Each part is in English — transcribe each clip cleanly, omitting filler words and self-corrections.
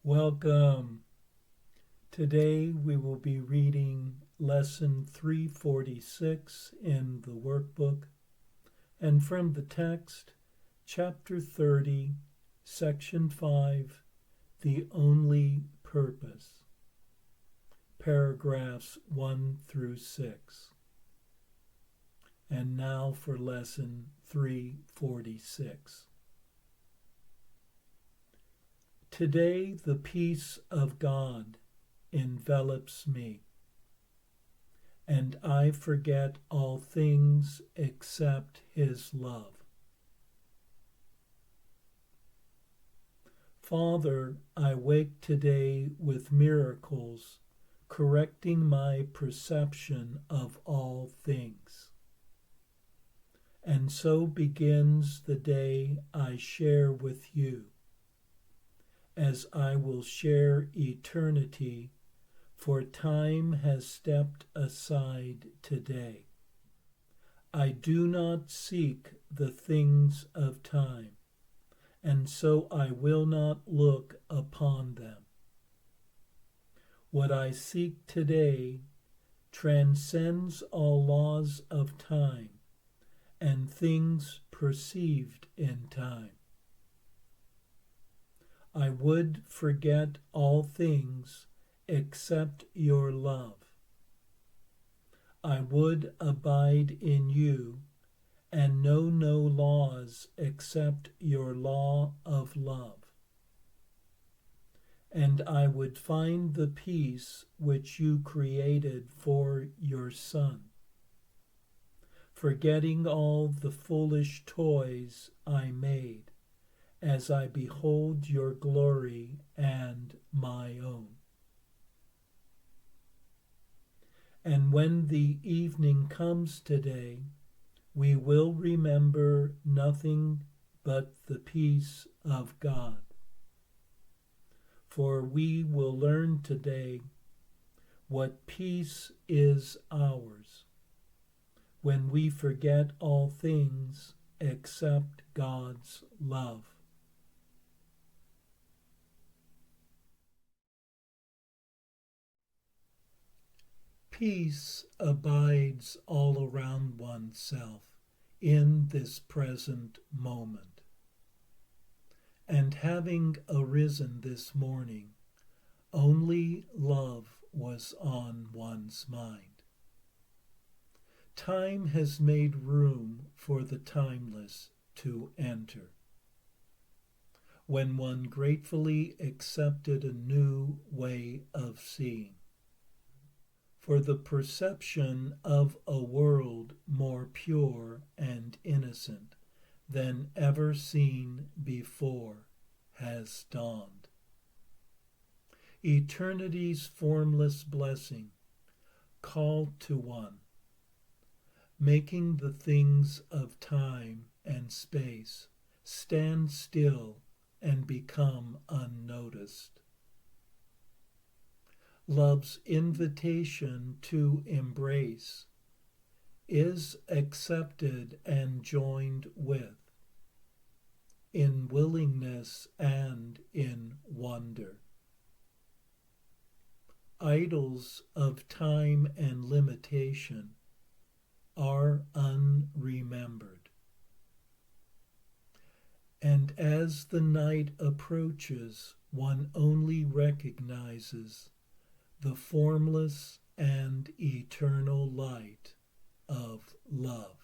Welcome. Today we will be reading Lesson 346 in the workbook and from the text, Chapter 30, Section 5, The Only Purpose, paragraphs 1 through 6. And now for Lesson 346. Today the peace of God envelops me, and I forget all things except His love. Father, I wake today with miracles, correcting my perception of all things. And so begins the day I share with you, as I will share eternity, for time has stepped aside today. I do not seek the things of time, and so I will not look upon them. What I seek today transcends all laws of time and things perceived in time. I would forget all things except your love. I would abide in you and know no laws except your law of love. And I would find the peace which you created for your Son, forgetting all the foolish toys I made, as I behold your glory and my own. And when the evening comes today, we will remember nothing but the peace of God. For we will learn today what peace is ours when we forget all things except God's love. Peace abides all around oneself in this present moment. And having arisen this morning, only love was on one's mind. Time has made room for the timeless to enter. When one gratefully accepted a new way of seeing, for the perception of a world more pure and innocent than ever seen before has dawned. Eternity's formless blessing called to one, making the things of time and space stand still and become unnoticed. Love's invitation to embrace is accepted and joined with, in willingness and in wonder. Idols of time and limitation are unremembered. And as the night approaches, one only recognizes the formless and eternal light of love.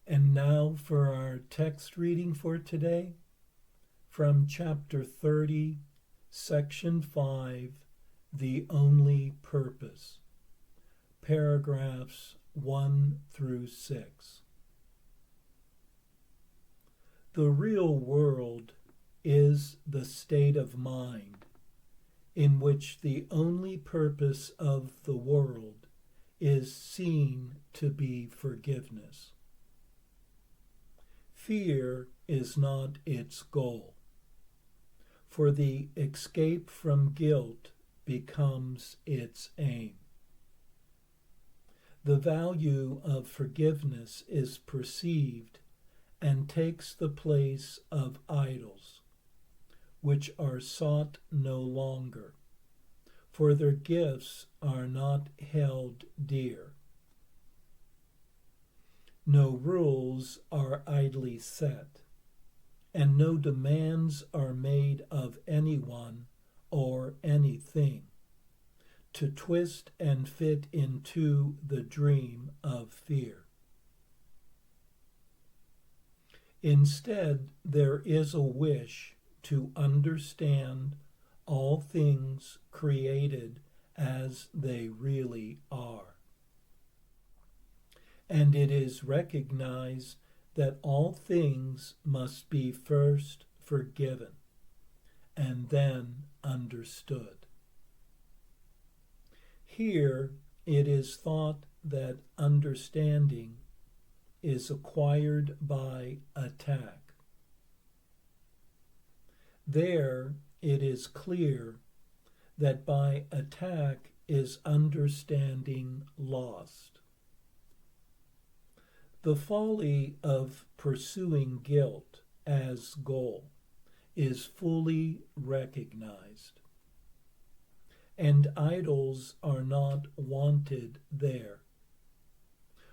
And now for our text reading for today, from Chapter 30, Section 5, The Only Purpose, paragraphs 1 through 6. The real world is the state of mind in which the only purpose of the world is seen to be forgiveness. Fear is not its goal, for the escape from guilt becomes its aim. The value of forgiveness is perceived and takes the place of idols, which are sought no longer, for their gifts are not held dear. No rules are idly set, and no demands are made of anyone or anything to twist and fit into the dream of fear. Instead, there is a wish to understand all things created as they really are. And it is recognized that all things must be first forgiven and then understood. Here it is thought that understanding is acquired by attack. There it is clear that by attack is understanding lost. The folly of pursuing guilt as goal is fully recognized, and idols are not wanted there.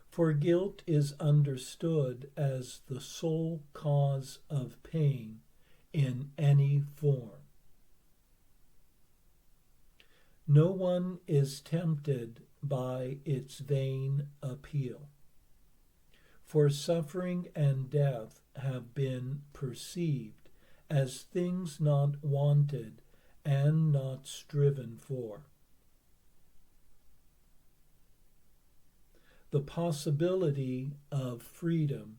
For guilt is understood as the sole cause of pain in any form. No one is tempted by its vain appeal, for suffering and death have been perceived as things not wanted and not striven for. The possibility of freedom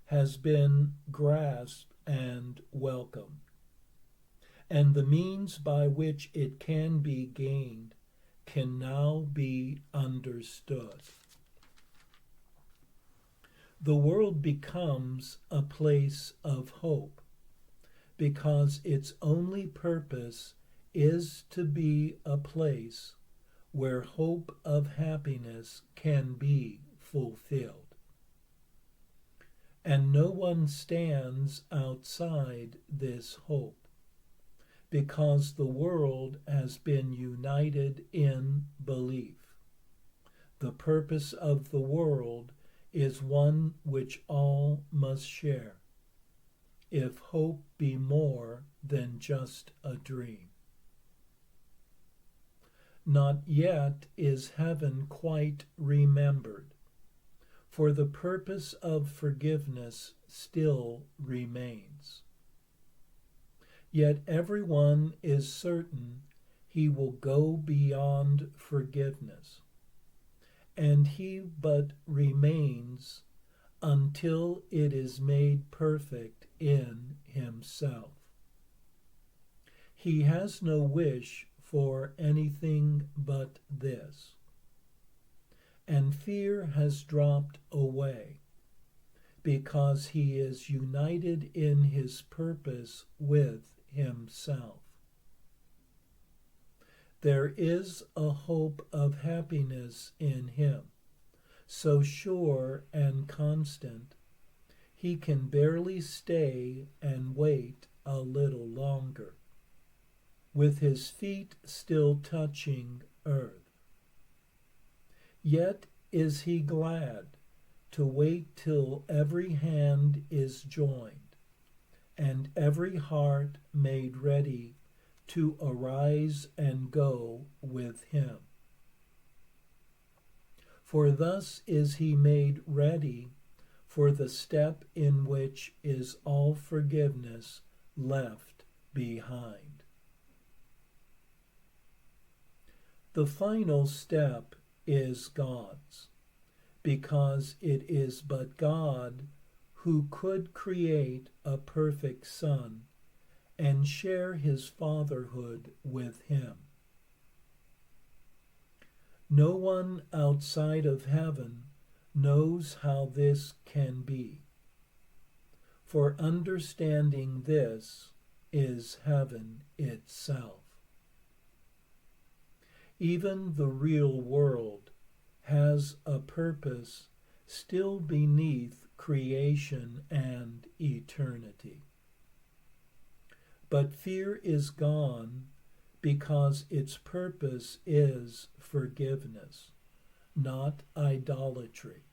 has been grasped and welcomed, and the means by which it can be gained can now be understood. The world becomes a place of hope, because its only purpose is to be a place where hope of happiness can be fulfilled. And no one stands outside this hope, because the world has been united in belief. The purpose of the world is one which all must share, if hope be more than just a dream. Not yet is heaven quite remembered, for the purpose of forgiveness still remains. Yet everyone is certain he will go beyond forgiveness, and he but remains until it is made perfect in himself. He has no wish for anything but this, and fear has dropped away, because he is united in his purpose with himself. There is a hope of happiness in him, so sure and constant, he can barely stay and wait a little longer, with his feet still touching earth. Yet is he glad to wait till every hand is joined, and every heart made ready to arise and go with him. For thus is he made ready for the step in which is all forgiveness left behind. The final step is God's, because it is but God who could create a perfect Son and share his fatherhood with him. No one outside of heaven knows how this can be, for understanding this is heaven itself. Even the real world has a purpose still beneath creation and eternity. But fear is gone because its purpose is forgiveness, not idolatry.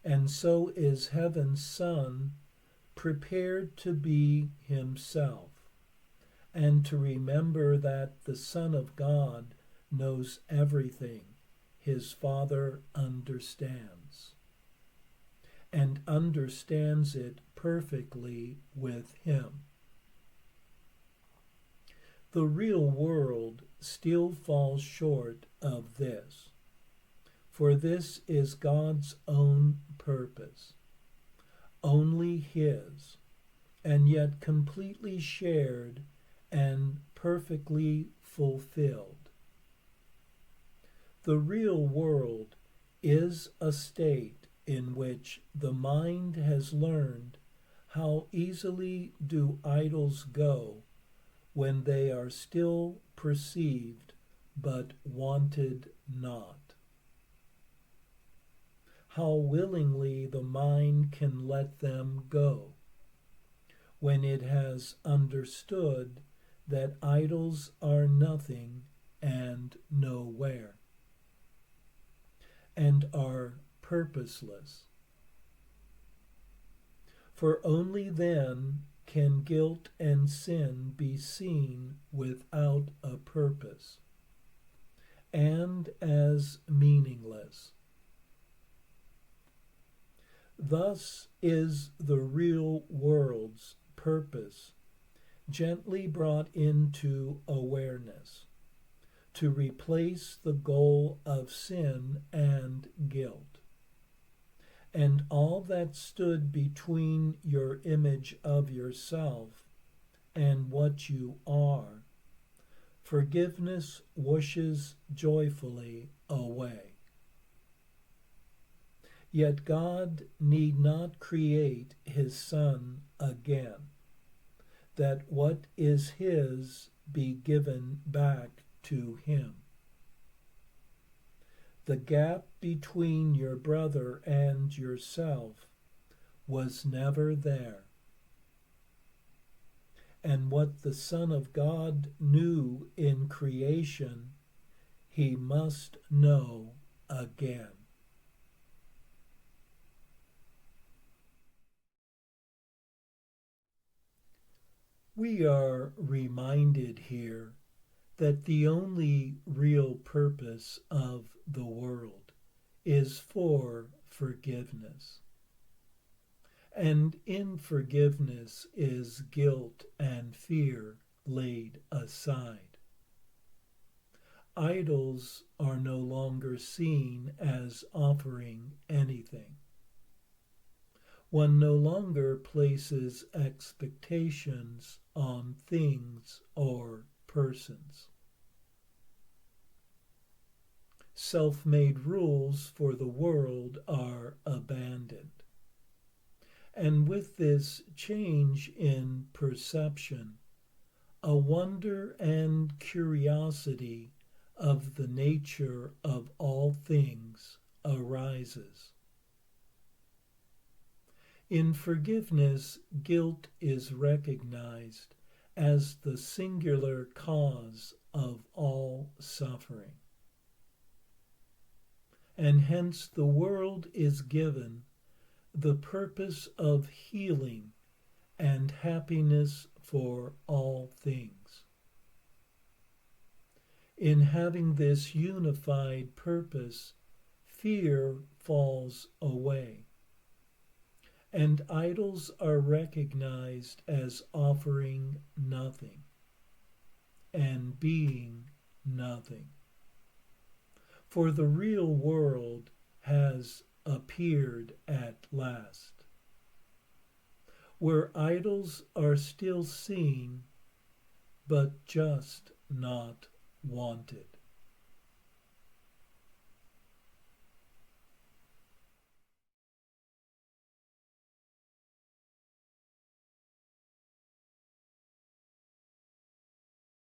And so is heaven's Son prepared to be himself, and to remember that the Son of God knows everything his Father understands, and understands it perfectly with him. The real world still falls short of this, for this is God's own purpose, only his, and yet completely shared and perfectly fulfilled. The real world is a state in which the mind has learned how easily do idols go when they are still perceived but wanted not. How willingly the mind can let them go when it has understood that idols are nothing and nowhere, and are purposeless. For only then can guilt and sin be seen without a purpose, and as meaningless. Thus is the real world's purpose gently brought into awareness, to replace the goal of sin and guilt, and all that stood between your image of yourself and what you are. Forgiveness whooshes joyfully away. Yet God need not create his Son again, that what is his be given back to him. The gap between your brother and yourself was never there. And what the Son of God knew in creation, he must know again. We are reminded here that the only real purpose of the world is for forgiveness. And in forgiveness is guilt and fear laid aside. Idols are no longer seen as offering anything. One no longer places expectations on things or persons. Self-made rules for the world are abandoned. And with this change in perception, a wonder and curiosity of the nature of all things arises. In forgiveness, guilt is recognized as the singular cause of all suffering. And hence the world is given the purpose of healing and happiness for all things. In having this unified purpose, fear falls away, and idols are recognized as offering nothing and being nothing. For the real world has appeared at last, where idols are still seen, but just not wanted.